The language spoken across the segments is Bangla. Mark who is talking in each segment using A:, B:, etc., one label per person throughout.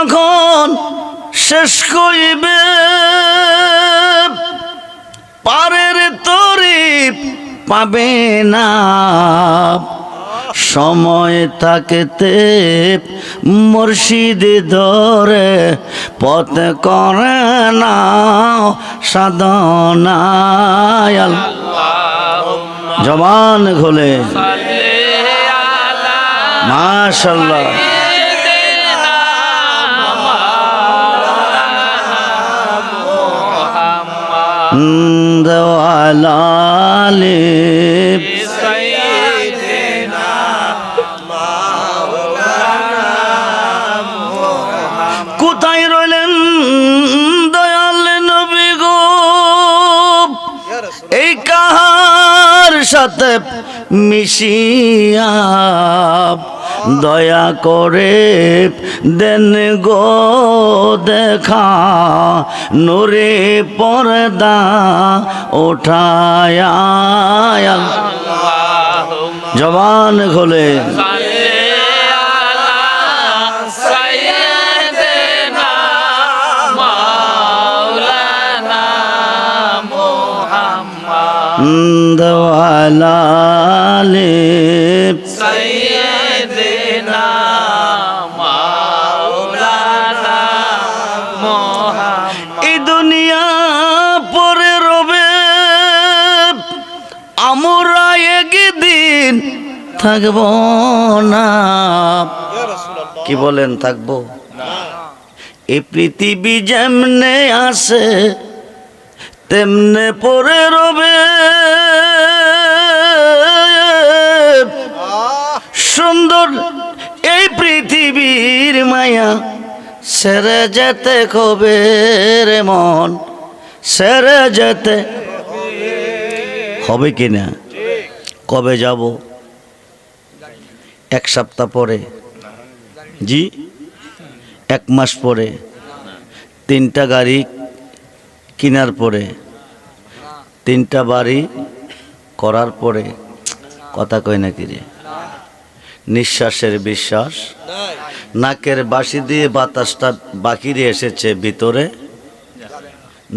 A: যখন শেষ করিবে পারের তরি পাবে না সময় থাকতে মুর্শিদ ধরে পথ করে না সাধনা জবান খোলে মাশাআল্লাহ দওয়ালালে কোথায় রইলেন দয়াল নবী গো এই কাহার সাথে মিশিয়া দয়া করে দেন গো দেখা নূরে পর্দা ওঠায়া জবান খোলে দওয়ালালে সাইয়্যিদিনা মাওলানা মুহাম্মদ এই দুনিয়া পরে রবে আমরা একদিন থাকব না কি বলেন থাকবো এই পৃথিবী যেমনে আসে তেমনে পরে রবে সুন্দর এই পৃথিবীর মায়া সেরে যেতে কবে রে মন সেরে যেতে হবে কিনা কবে যাব এক সপ্তাহ পরে জি এক মাস পরে তিনটা গাড়ি কেনার পরে তিনটা বাড়ি করার পরে কথা কয় নাকি রে নিঃশ্বাসের বিশ্বাস নাকের বাঁশি দিয়ে বাতাসটা বাকিরে এসেছে ভিতরে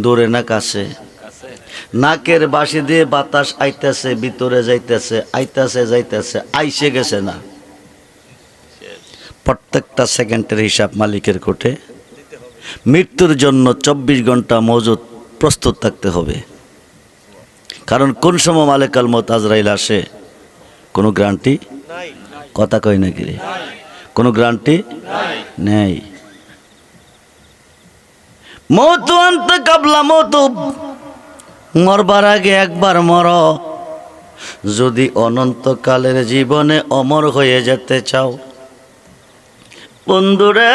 A: দূরে না কাছে নাকের বাঁশি দিয়ে বাতাস আইতেছে ভিতরে যাইতেছে আইতেছে যাইতেছে আইসে গেছে না প্রত্যেকটা সেকেন্ডের হিসাব মালিকের কোর্টে মৃত্যুর জন্য 24 ঘন্টা মজুদ প্রস্তুত থাকতে হবে কারণ কোন সময় মালিকাল মউত আজরাইল আসে কোনো গ্যারান্টি কথা কই নাকি রে কোনো গ্যারান্টি নেই মউত আনতে কাবলা মউত মরবার আগে একবার মর যদি অনন্তকালের জীবনে অমর হয়ে যেতে চাও বন্ধুরে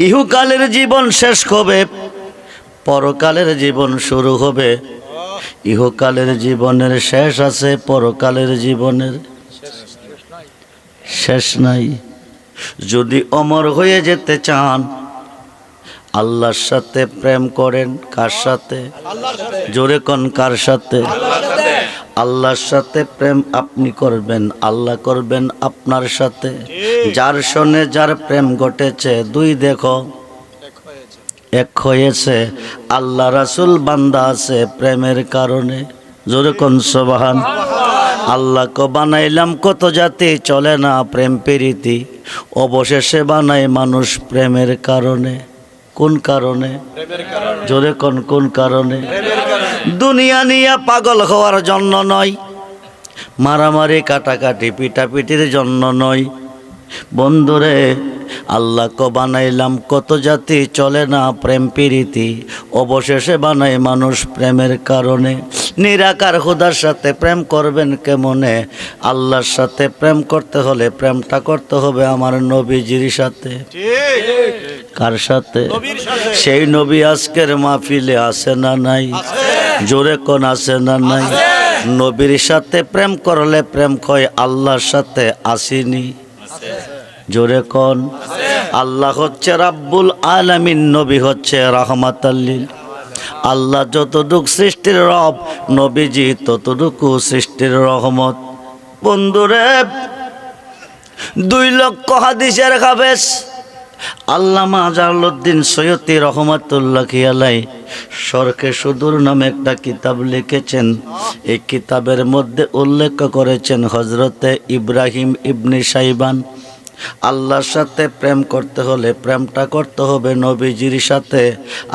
A: ইহকালের জীবন শেষ হবে পরকালের জীবন শুরু হবে ইহকালের জীবনের শেষ আছে পরকালের জীবনের শেষ নাই যদি অমর হয়ে যেতে চান আল্লাহর সাথে প্রেম করেন কার সাথে জোরে কোন কার সাথে আল্লাহর সাথে প্রেম আপনি করবেন আল্লাহ করবেন আপনার সাথে যার সনে যার প্রেম ঘটেছে দুই দেখো এক হয়েছে আল্লাহ রাসূল বান্দা আছে প্রেমের কারণে জোরে কোন সুবহান আল্লাহ কো বানাইলাম কত জাতি চলে না প্রেম প্রীতি অবশেষে বানাই মানুষ প্রেমের কারণে কোন কারণে জোরে কোন কারণে দুনিয়া নিয়ে পাগল হওয়ার জন্য নয় মারামারি কাটাকাটি পিটাপিটির জন্য নয় বন্ধুরে আল্লাহ কো বানাইলাম কত জাতি চলে না প্রেম প্রীতি অবশেষে বানাই মানুষ প্রেমের কারণে নিরাকার খোদার সাথে প্রেম করবেন কেমনে আল্লাহর সাথে প্রেম করতে হলে প্রেমটা করতে হবে আমার নবীজির সাথে কার সাথে সেই নবী আজকের মাহফিলে আছে না নাই জোরে কোন আছে না নাই নবীর সাথে প্রেম করলে প্রেম কয় আল্লাহর সাথে আসেনি জোরে কোন আল্লাহ হচ্ছে রাব্বুল আলামিন নবী হচ্ছে রাহমাতাল লিল আল্লাহ যতটুকু সৃষ্টির রব নবীজি ততটুকু সৃষ্টির রহমত বন্ধুরে 2 লক্ষ হাদিসের হাফেজ আল্লামা জালালউদ্দিন সৈয়দী রহমাতুল্লাহি আলাইহি শরকে সুদূর নামে একটা কিতাব লিখেছেন। এই কিতাবের মধ্যে উল্লেখ করেছেন হযরতে ইব্রাহিম ইবনে শাইবান আল্লাহর সাথে প্রেম করতে হলে প্রেমটা করতে হবে নবীজির সাথে,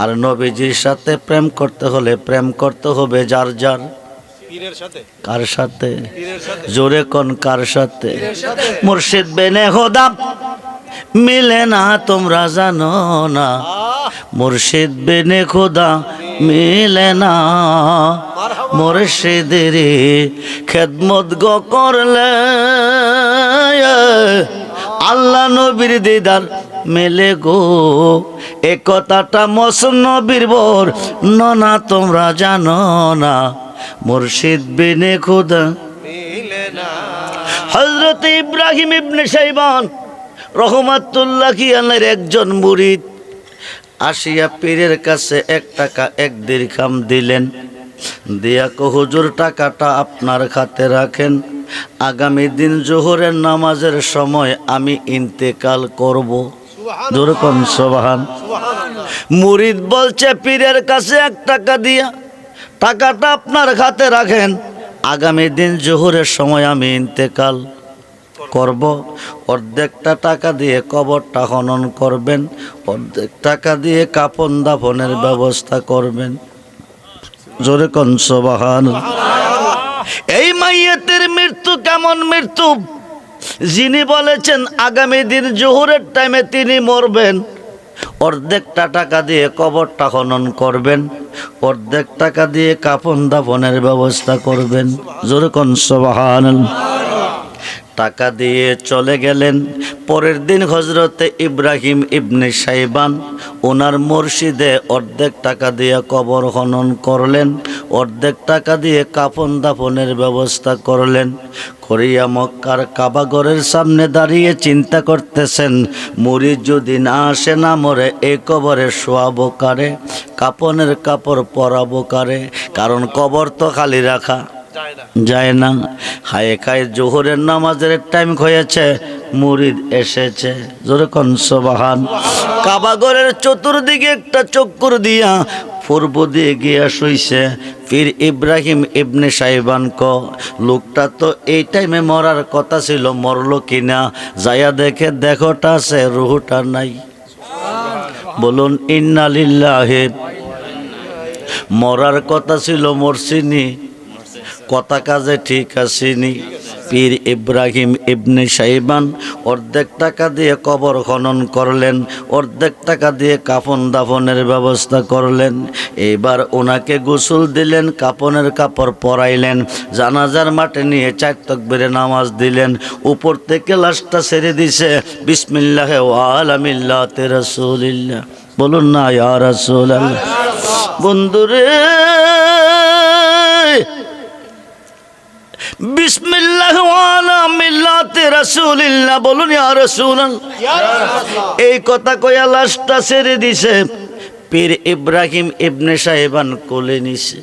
A: আর নবীজির সাথে প্রেম করতে হলে প্রেম করতে হবে যার যার পীরের সাথে। কার সাথে? জোরে কোন কার সাথে? মুর্শিদ বেনে খোদা মিলে না তোমরা জানো না, মুর্শিদ বেনে খোদা মিলে না, মুর্শিদের খেদমত গো করলে আল্লাহ নবীর দিদার মেলে গো। এ কথাটা মসনবীর বর না তোমরা জানো না, মুর্শিদ বিনে খোদা মিলে না। হযরত ইব্রাহিম ইবনে শাইবান রহমাতুল্লাহি আলাইহির একজন মুরিদ আসিয়া পীরের কাছে 1 টাকা 1 দিরহাম দিলেন, দিয়া কো হুজুর টাকাটা আপনার খাতে রাখেন, আগামী দিন জোহরের নামাজের সময় আমি ইন্তেকাল করব। যেরকম সুবহান। মুরিদ বলছে পীরের কাছে 1 টাকা দিয়া টাকাটা আপনার খাতে রাখেন, আগামী দিন জোহরের সময় আমি ইন্তেকাল করব, অর্ধেকটা টাকা দিয়ে কবরটা খনন করবেন, অর্ধেক টাকা দিয়ে কাফন দাফনের ব্যবস্থা করবেন। জোরে কোন সুবহান। এই মাইয়াতের মৃত্যু কেমন মৃত্যু? যিনি বলেছেন আগামী দিন জোহরের টাইমে তিনি মরবেন, অর্ধেকটা টাকা দিয়ে কবরটা খনন করবেন, অর্ধেক টাকা দিয়ে কাফন দাফনের ব্যবস্থা করবেন। জোরে কোন সুবহানাল্লাহ। টাকা দিয়ে চলে গেলেন। পরের দিন হযরতে ইব্রাহিম ইবনে শাইবান ওনার মসজিদে অর্ধেক টাকা দিয়ে কবর খনন করলেন, অর্ধেক টাকা দিয়ে কাফন দাফনের ব্যবস্থা করলেন। করিয়া মক্কার কাবাঘরের সামনে দাঁড়িয়ে চিন্তা করতেছেন, মুরিদ যদি না আসে না মরে এই কবরে শোয়াবো কারে, কাফনের কাপড় পরাবো কারে, কারণ কবর তো খালি রাখা যায় না। হায় খায় জোহরের নামাজের টাইম হয়েছে, মুরিদ এসেছে। জোরে কোন সুবহান। কাবাঘরের চতুর্দিকে একটা চক্কর দিয়া পূর্ব দিয়ে গিয়া শুইছে। পীর ইব্রাহিম ইবনে শাইবান লোকটা তো এই টাইমে মরার কথা ছিল, মরলো কিনা যায়া দেখে দেখোটা আছে, রুহটা নাই। বলুন ইন্না লিল্লাহি। মরার কথা ছিল, মরছিনি, কথা কাজে ঠিক আসেনি। পীর ইব্রাহিম ইবনে শাইবান অর্ধেক টাকা দিয়ে কবর খনন করলেন, অর্ধেক টাকা দিয়ে কাফন দাফনের ব্যবস্থা করলেন। এইবার ওনাকে গোসল দিলেন, কাফনের কাপড় পরাইলেন, জানাজার মাঠে নিয়ে 4 তাকবীরে নামাজ দিলেন। উপর থেকে লাশটা ছেড়ে দিছে, বিসমিল্লাহি ওয়া আলা মিল্লাতি রাসূলিল্লাহ। বলুন না ইয়া রাসূলুল্লাহ। বন্ধুরে বিসমিল্লাহ ওয়ালা মিল্লাতে রাসূলিল্লাহ বলুন ইয়া রাসূলুল্লাহ। এই কথা কইয়া লাশটা ছেড়ে দিছে। পীর ইব্রাহিম ইবনে শাইবান কোলে নিছে।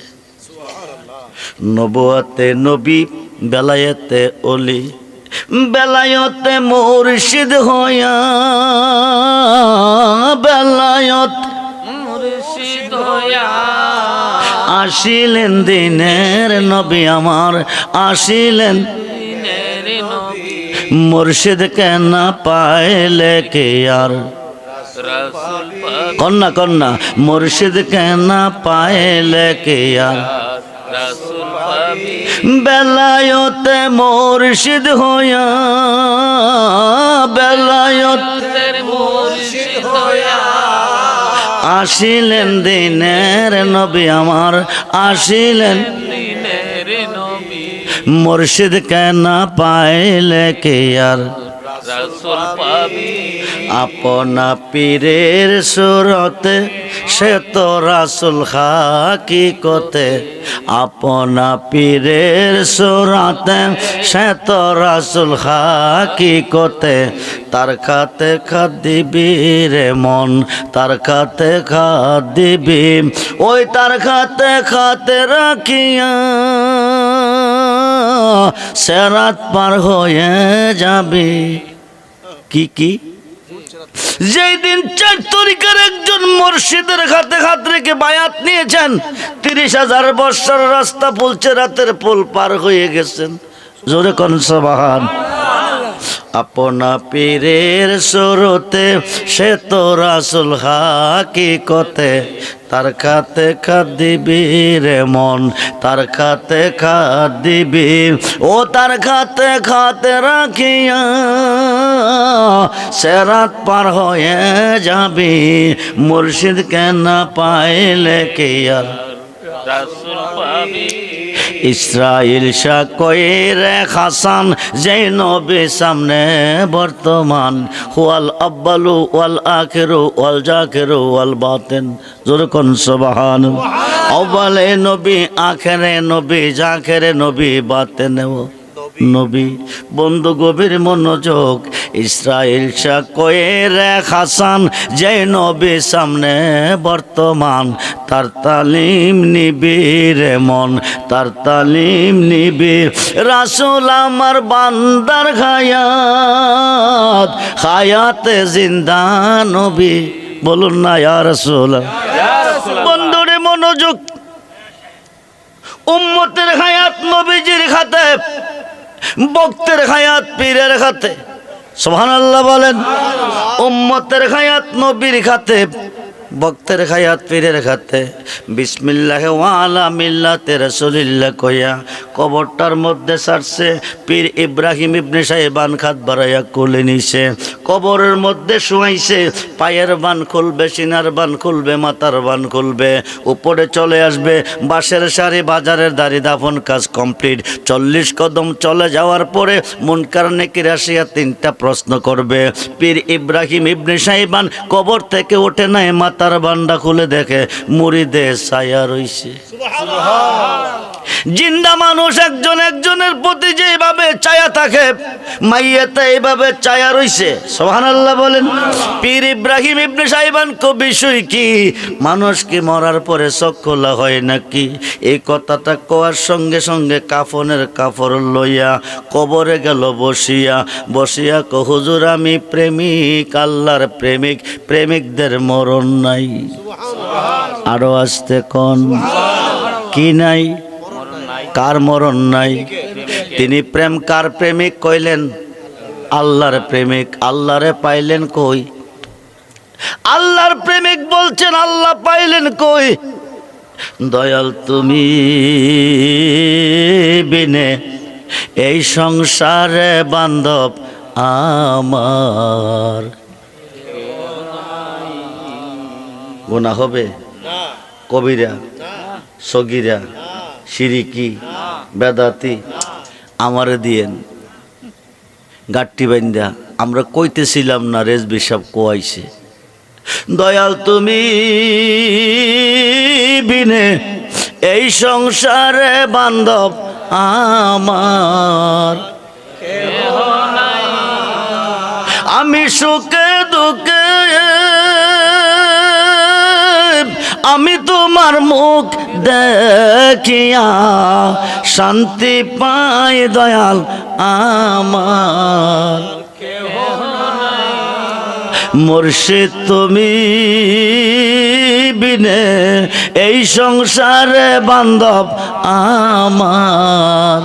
A: নবুয়াতে নবী, বেলায়েতে ওলি, বেলায়েতে মুর্শিদ হইয়া, বেলায়েত মুর্শিদ হইয়া আসিলেন দিনের নবী আমার, আসিলেন দিনের নবী। মুর্শিদ কেন পাইলে কে আর রাসূল কন্যা কন্যা, মুর্শিদ কেন পাইলে কে আর রাসূল পাবি। বেলায়েতে মুর্শিদ হইয়া, বেলায়েতে মুর্শিদ হইয়া আসিলেন দিনের নবী আমার, আসিলেন দিনের নবী। মুর্শিদ কেন পাইলে কে আর রাসূল পাবি। আপনা পীরের সুরতে সে তো রাসূল হাকিকতে, আপনা পীরের সুরতে সে তো রাসূল হাকিকতে। তার খাতে খাদ দিবি রে মন, তার খাতে খাদ দিবি, ওই তার খাতে খাতে রাখিয়া সিরাত পার হয়ে যাবি। কি কি যেই দিন 4 তরিকার একজন মুর্শিদের হাতে হাত রেখে বায়াত নিয়েছেন, 30,000 বছর রাস্তা পুলছে, রাতের পুল পার হয়ে গেছেন। জোরে কোন সুবহান। আপনা পীরের সুরতে সে তো রাসূল হাকিকতে, তার খাতে খাত দিবি রে মন, তার খাতে খাত দিবি, ও তার খাতে খাতে রাখিয়া সেরাত পার হয়ে যাবি, মুর্শিদকে না পাইলে কি আর রাসূল পাবি। ইসরাইল শাহ কইর হাসান, যেই নবী সামনে বর্তমান, হুয়াল আব্বালু ওয়াল আখিরু ওয়াল জাকিরু ওয়াল বাতিন। জোরে কোন সুবহান। আউয়ালে নবী, আখেরে নবী, জাকেরে নবী, বাতিনেও নবী। বন্ধু গভীর মনোযোগ, ইসরাইল শাহ কইর হাসান, যে নবী সামনে বর্তমান, তার তালিম নিবি রে মন, তার তালিম নিবি। রাসূল আমার বান্দার হায়াত, হায়াতে জিন্দা নবী, বলুন না ইয়া রাসূল। বন্ধুরে মনোযোগ, উম্মতের হায়াত নবীজির খাতে, ভক্তের হায়াত পীরের খাতে। সুবহানাল্লাহ বলেন। উম্মতের হায়াত নবীর খাতে, ভক্তের হায়াত পীরের খাতে। বিসমিল্লাহ ওয়া আলা মিল্লাতে রাসূলিল্লাহ কইয়া কবরটার মধ্যে ছাড়ছে। পীর ইব্রাহিম ইবনে সাহেবান খাত বাড়াইয়া কোলে নিছে, কবরের মধ্যে শুয়াইছে। পায়ের বান খুলবে, সিনার বান খুলবে, মাথার বান খুলবে, উপরে চলে আসবে। বাঁশের সারি, বাজারের দাড়ি, দাফন কাজ কমপ্লিট। 40 কদম চলে যাওয়ার পরে মুনকার নেকির আসিয়া 3টা প্রশ্ন করবে। পীর ইব্রাহিম ইবনে সাহেবান কবর থেকে ওঠে নাই, মাথার বান্ডা খুলে দেখে মুরিদে ছায়া রইছে। জিন্দা মানুষ একজন একজনের প্রতি যেভাবে ছায়া থাকে, মাইয়াতে এইভাবে ছায়া রইছে। সুবহানাল্লাহ বলেন। পীর ইব্রাহিম ইবনে সাহেবান কো বিষয় কি, মানুষ কি মরার পরে চোখ খোলা হয় নাকি? এই কথাটা কোয়ার সঙ্গে সঙ্গে কাফনের কাপড় লইয়া কবরে গেল বসিয়া। বসিয়া কো হুজুর আমি প্রেমিক, আল্লাহর প্রেমিক, প্রেমিকদের মরণ নাই। আরো আসতে কোন কি নাই? কার মরণ নাই? তিনি প্রেম কার প্রেমিক কইলেন? আল্লাহর প্রেমিক। আল্লাহরে পাইলেন কই? আল্লাহর প্রেমিক বলছেন আল্লাহ পাইলেন কই? দয়াল তুমি বিনে এই সংসারে বান্ধব আমার। গুনাহ হবে? কবিরা, সগীরা, শিরিকি, বেদাতি আমারে দিয়েন গাট্টি বাইন্দা। আমরা কইতেছিলাম না, রেজবি সাহেব কোয়াইছে। দয়াল তুমি বিনে এই সংসারে বান্ধব আমার, আমি সুখে দুঃখে আমি তোমার মুখ দেখিয়া শান্তি পাই দয়াল আমার। মুর্শিদ তুমি বিনে এই সংসারে বান্ধব আমার,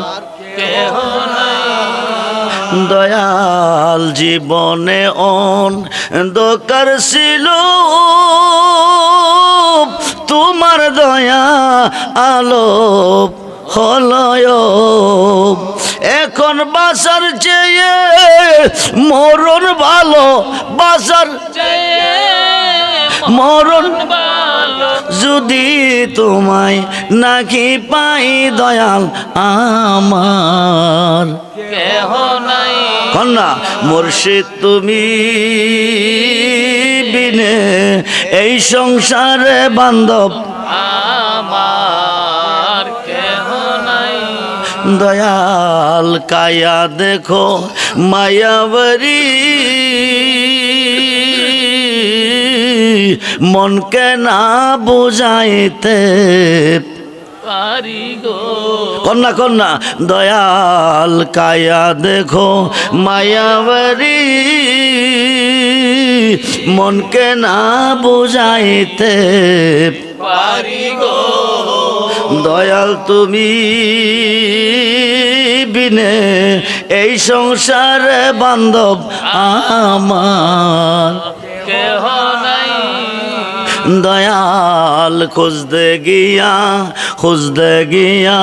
A: দয়াল জীবনে অন্ধকার ছিল, তোমার দয়া আলো হলয়। এখন বাসার চেয়ে মরণ ভালো, বাসার মরণ যদি তোমায় নাকি পাই দয়াল আমার। কন্যা মুর্শিদ তুমি বিনে এই সংসারে বান্ধব আমার কেহ নাই। দয়াল কায়া দেখো মায়াবরী, মনকে না বুঝাইতে পারি গো। কন্যা কন্যা দয়াল কায়া দেখো মায়াবরী, মনকে না বুঝাইতে
B: পারি গো
A: দয়াল তুমি বিনে এই সংসারে বান্ধব আমার
B: কেহ নাই
A: দয়াল খুঁজতে গিয়া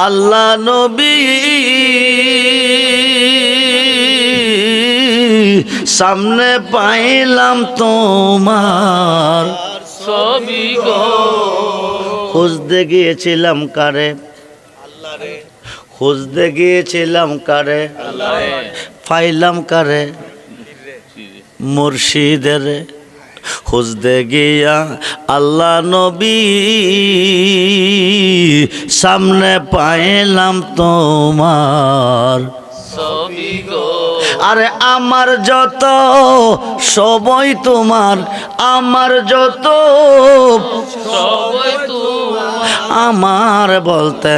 A: আল্লাহ নবী সামনে পাইলাম তোমার
B: ছবি গো
A: খুঁজতে গিয়েছিলাম কারে খুঁজতে গিয়েছিলাম কারে পাইলাম কারে মুর্শিদের খুঁজতে গিয়া আল্লাহ নবী সামনে পাইলাম তোমার
B: ছবি গো
A: আরে আমার যত সবই তোমার আমার যত
B: সবই তোমার
A: আমার বলতে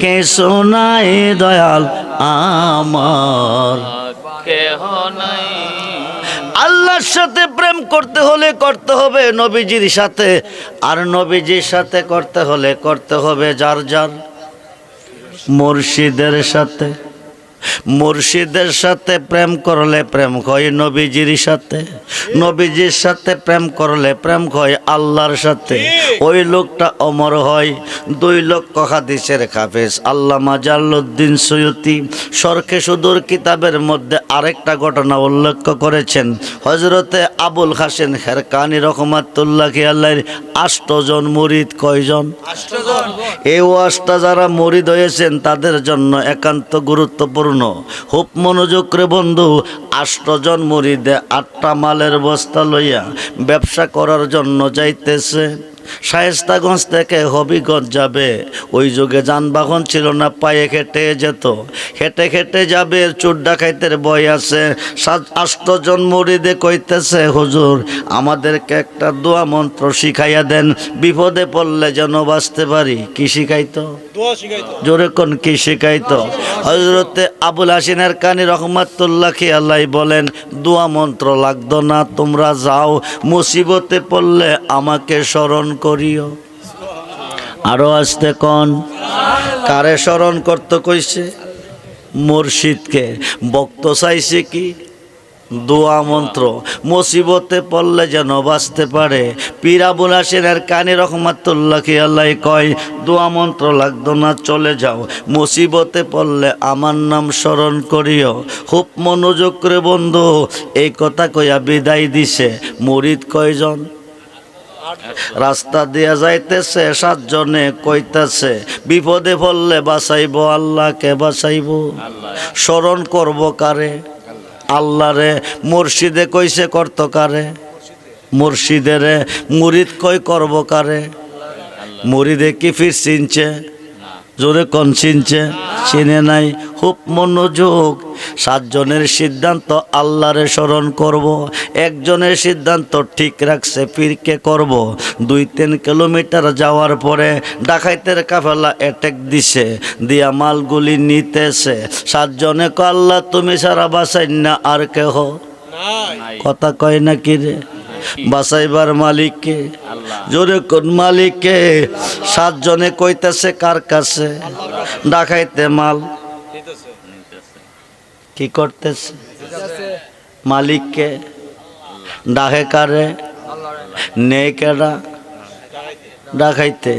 A: কিছু নাই দয়াল আমার
B: কেহ নাই
A: আল্লাহর সাথে প্রেম করতে হলে করতে হবে নবীজির সাথে আর নবীজির সাথে করতে হলে করতে হবে যার যার মুর্শিদের সাথে মুর্শিদের সাথে প্রেম করলে প্রেম হয় নবীজির সাথে নবীজির সাথে প্রেম করলে প্রেম হয় আল্লাহর সাথে ওই লোকটা অমর হয় 2 লক্ষ হাদিসের হাফেজ আল্লামা জালালউদ্দিন সৈয়দী শরকে সুদূর কিতাবের মধ্যে আরেকটা ঘটনা উল্লেখ করেছেন হযরতে আবুল হাসেন খেরকানি রহমাতুল্লাহি আলাইহির 8 জন মুরিদ কয়জন
B: 8 জন
A: এই ওয়াজটা যারা মুরিদ হয়েছেন তাদের জন্য একান্ত গুরুত্বপূর্ণ খুব মনোযোগ করে বন্ধু 8 জন মুরিদে 8টা মালের বস্তা লইয়া ব্যবসা করার জন্য যাইতেছে শায়েস্তাগঞ্জ থেকে হবিগঞ্জ যাবে ওই যুগে যানবাহন ছিল না পায়ে হেঁটে যেত হেঁটে হেঁটে যাবে চোর ডাকাইতের ভয় আছে 8 জন মুরিদে কইতেছে হুজুর আমাদেরকে একটা দোয়া মন্ত্র শিখাইয়া দেন বিপদে পড়লে যেন বাঁচতে পারি কি শিখাইতো
C: দোয়া শিখাইতো
A: জোরে কোন কি শিখাইতো হযরতে আবুল হাসিনের কানি রহমাতুল্লাহি আলাইহি বলেন দোয়া মন্ত্র লাগতো না তোমরা যাও মুসিবতে পড়লে আমাকে স্মরণ করিও আরো আসতে কোন কারে স্মরণ করতে কইছে মুর্শিদকে ভক্ত চাইছে কি দোয়া মন্ত্র মুসিবতে পড়লে যেন বাঁচতে পারে পীর আবুল হাসেনের কানি রহমাতুল্লাহি আলাইহি কয় দোয়া মন্ত্র লাগতো না চলে যাও মুসিবতে পড়লে আমার নাম স্মরণ করিও খুব মনোযোগ করে বন্ধু এই কথা কইয়া বিদায় দিছে মুরিদ কয়জন রাস্তা দিয়া যাইতেছে 7 জনে কইতাছে বিপদে পড়লে বাঁচাইব আল্লাহকে বাঁচাইব স্মরণ করব কারে আল্লাহরে মুর্শিদে কইছে করতো কারে মুর্শিদেরে মুরিদ কই করব কারে মুরিদে কি ফির চিনছে জোরে কোন চিনছে চিনে নাই খুব মনোযোগ 7 জনের সিদ্ধান্ত আল্লাহরে স্মরণ করব একজনের সিদ্ধান্ত ঠিক রাখছে পীরকে করব 2-3 কিলোমিটার যাওয়ার পরে ডাকাইতের কাফেলা অ্যাটাক দিছে দিয়া মালগুলি নিতেছে 7 জনে কো আল্লাহ তুমি সারা বাঁচাই না আর কেহ
C: নাই
A: কথা কয় না কি রে বাঁচাইবার মালিককে জোরে কোন মালিককে 7 জনে কইতেছে কার কাছে ডাকাইতে মাল
C: দিতেছে
A: কি করতেছে মালিককে ডাকে কারে নেই কেডা ডাকাইতে